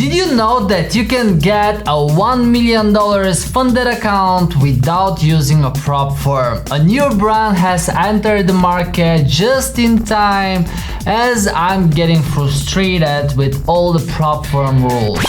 Did you know that you can get a $1 million funded account without using a prop firm? A new brand has entered the market just in time as I'm getting frustrated with all the prop firm rules.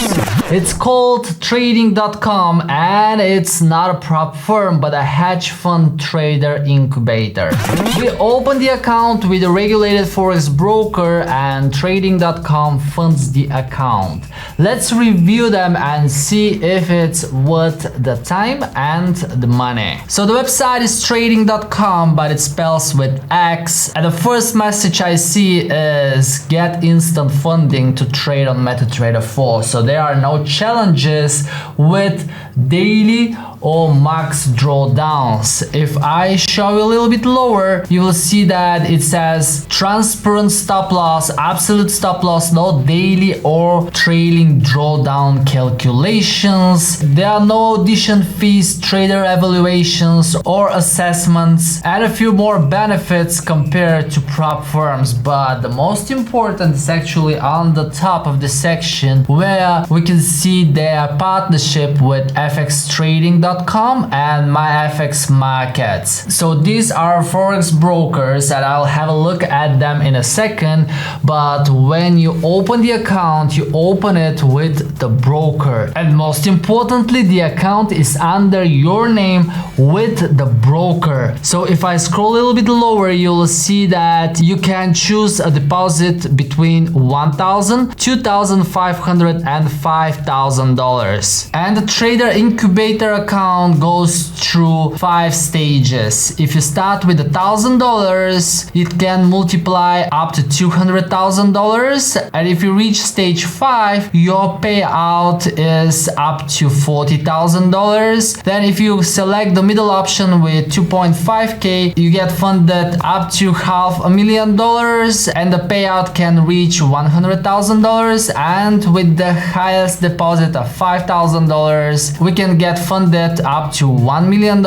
It's called trading.com and it's not a prop firm but a hedge fund trader incubator. We open the account with a regulated forex broker and trading.com funds the account. Let's review them and see if it's worth the time and the money. So the website is trading.com but it spells with X, and the first message I see is get instant funding to trade on MetaTrader 4. So there are no challenges with daily or max drawdowns. If I show you a little bit lower, you will see that it says transparent stop loss, absolute stop loss, no daily or trailing drawdown calculations. There are no addition fees, trader evaluations or assessments, and a few more benefits compared to prop firms. But the most important is actually on the top of the section where we can see their partnership with FXTrading.com and MyFX Markets. So these are forex brokers and I'll have a look at them in a second, but when you open the account, you open it with the broker, and most importantly the account is under your name with the broker. So if I scroll a little bit lower, you'll see that you can choose a deposit between $1,000, $2,500 and $5,000, and the trader incubator account goes through 5 stages. If you start with $1,000, it can multiply up to $200,000, and if you reach stage 5, your payout is up to $40,000. Then if you select the middle option with 2.5k, you get funded up to $500,000 and the payout can reach $100,000, and with the highest deposit of $5,000, we can get funded up to $1 million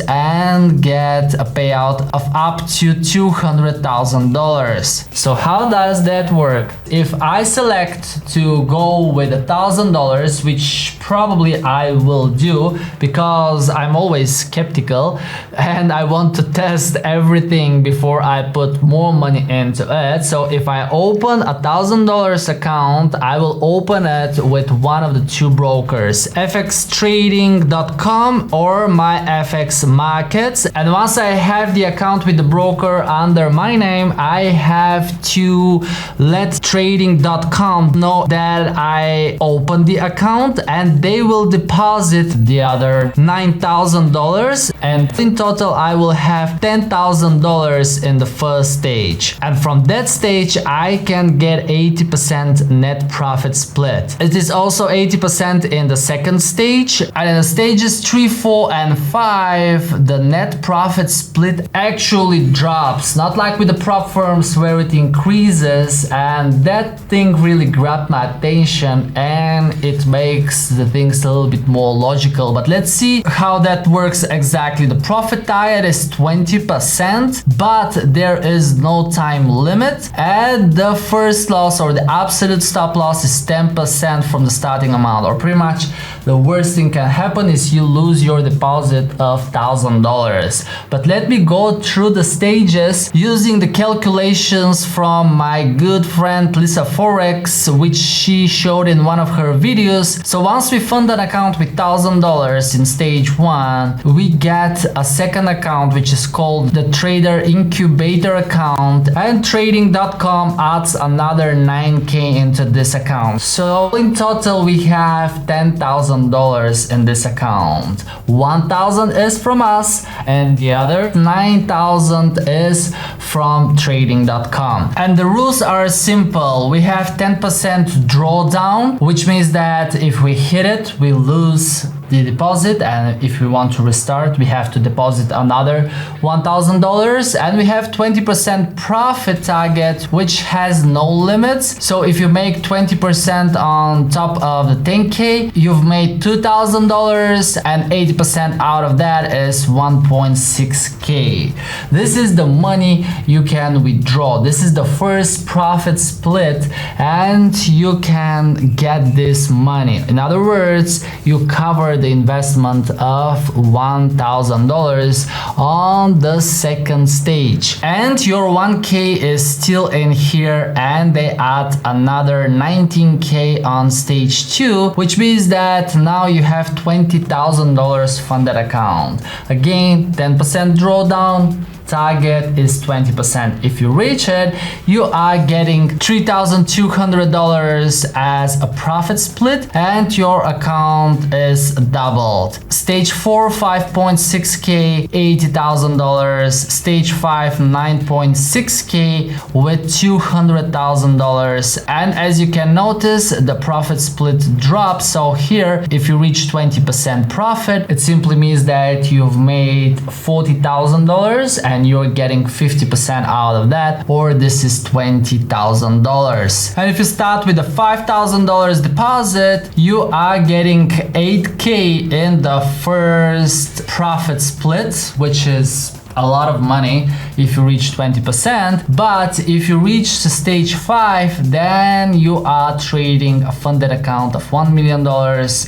and get a payout of up to $200,000. So how does that work? If I select to go with $1,000, which probably I will do because I'm always skeptical and I want to test everything before I put more money into it. So if I open $1,000 account, I will open it with one of the 2 brokers, FXTrading.com or MyFX Markets. And once I have the account with the broker under my name, I have to let trading.com know that I opened the account and they will deposit the other $9,000, and in total I will have $10,000 in the first stage, and from that stage I can get 80% net profit split. It is also 80% in the second stage, and in the stages 3, 4 and 5 the net profit split actually drops, not like with the prop firms where it increases, and that thing really grabbed my attention and it makes the things a little bit more logical. But let's see how that works exactly. The profit target is 20%, but there is no time limit, and the first loss or the absolute stop loss is 10% from the starting amount, or pretty much the worst thing can happen is you lose your deposit of $1,000. But let me go through the stages using the calculations from my good friend Lisa Forex, which she showed in one of her videos. So once we fund an account with $1,000 in stage 1, we get a second account which is called the trader incubator account, and trading.com adds another 9k into this account. So in total we have $10,000 in this account. 1,000 is from us and the other 9,000 is from trading.com. And the rules are simple. We have 10% drawdown, which means that if we hit it, we lose the deposit, and if we want to restart we have to deposit another $1,000, and we have 20% profit target which has no limits. So if you make 20% on top of the 10k, you've made $2,000, and 80% out of that is 1.6k. This is the money you can withdraw. This is the first profit split, and you can get this money. In other words, you cover the investment of $1,000 on the second stage, and your 1k is still in here, and they add another 19k on stage 2, which means that now you have $20,000 funded account. Again, 10% drawdown, target is 20%. If you reach it, you are getting $3,200 as a profit split, and your account is doubled. Stage 4, 5.6k, $80,000. Stage 5, 9.6k with $200,000. And as you can notice, the profit split drops. So here, if you reach 20% profit, it simply means that you've made $40,000 and you're getting 50% out of that, or this is $20,000. And if you start with a $5,000 deposit, you are getting 8k in the first profit split, which is a lot of money if you reach 20%. But if you reach stage 5, then you are trading a funded account of $1 million,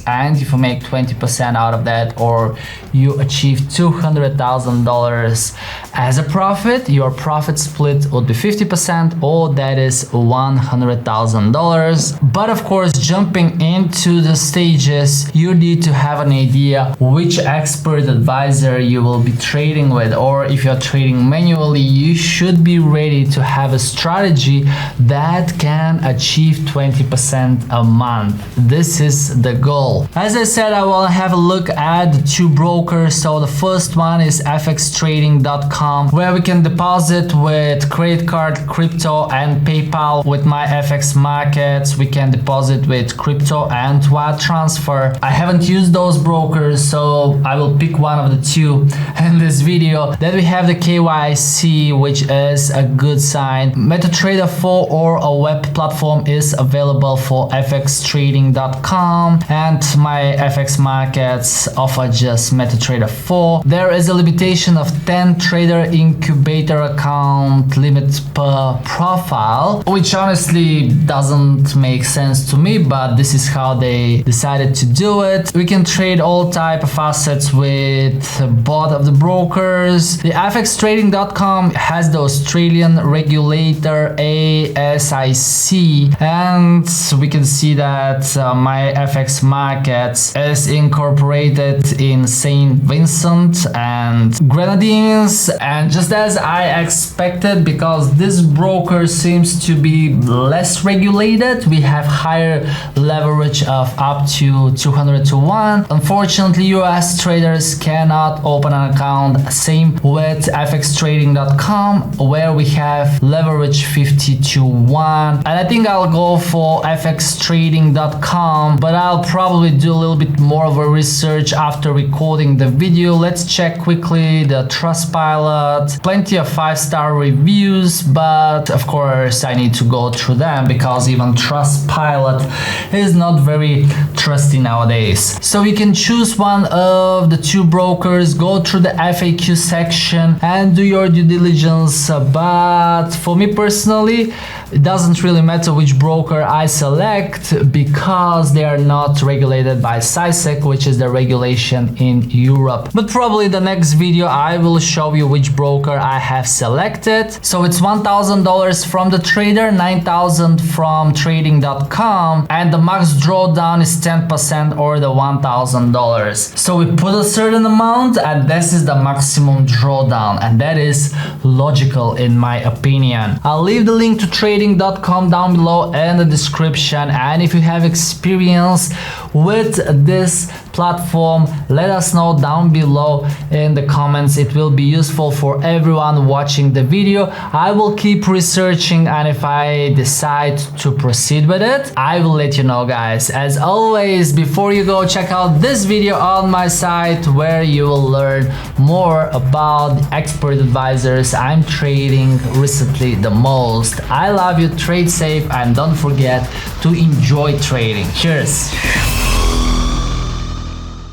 and if you make 20% out of that, or you achieve $200,000 as a profit, your profit split would be 50%, or that is $100,000. But of course, jumping into the stages, you need to have an idea which expert advisor you will be trading with, or if you're trading manually, you should be ready to have a strategy that can achieve 20% a month. This is the goal. As I said, I will have a look at the 2 brokers. So the first one is fxtrading.com, where we can deposit with credit card, crypto, and PayPal. With my FX markets, we can deposit with crypto and wire transfer. I haven't used those brokers, so I will pick one of the 2 in this video. Then we have the KYC, which is a good sign. MetaTrader 4 or a web platform is available for fxtrading.com, and my FX markets offer just MetaTrader 4. There is a limitation of 10 trader incubator account limit per profile, which honestly doesn't make sense to me, but this is how they decided to do it. We can trade all type of assets with both of the brokers. The fxtrading.com has the Australian regulator ASIC, and we can see that my FX markets is incorporated in St. Vincent and Grenadines, and just as I expected, because this broker seems to be less regulated, we have higher leverage of up to 200 to 1. Unfortunately, US traders cannot open an account. Same with fxtrading.com, where we have leverage 50 to 1. And I think I'll go for fxtrading.com, but I'll probably do a little bit more of a research after recording the video. Let's check quickly the Trustpilot. Plenty of 5-star reviews, but of course I need to go through them because even Trustpilot is not very trusty nowadays. So you can choose one of the 2 brokers, go through the FAQ section and do your due diligence. But for me personally, it doesn't really matter which broker I select because they are not regulated by SISEC, which is the regulation in Europe. But probably the next video I will show you which broker I have selected. So it's $1,000 from the trader, $9,000 from trading.com, and the max drawdown is 10% or the $1,000. So we put a certain amount and this is the maximum drawdown, and that is logical in my opinion. I'll leave the link to trading.com down below in the description, and if you have experience with this platform? Let us know down below in the comments. It will be useful for everyone watching the video. I will keep researching, and if I decide to proceed with it, I will let you know, guys. As always, before you go, check out this video on my site where you will learn more about the expert advisors I'm trading recently the most. I love you, trade safe, and don't forget to enjoy trading. Cheers.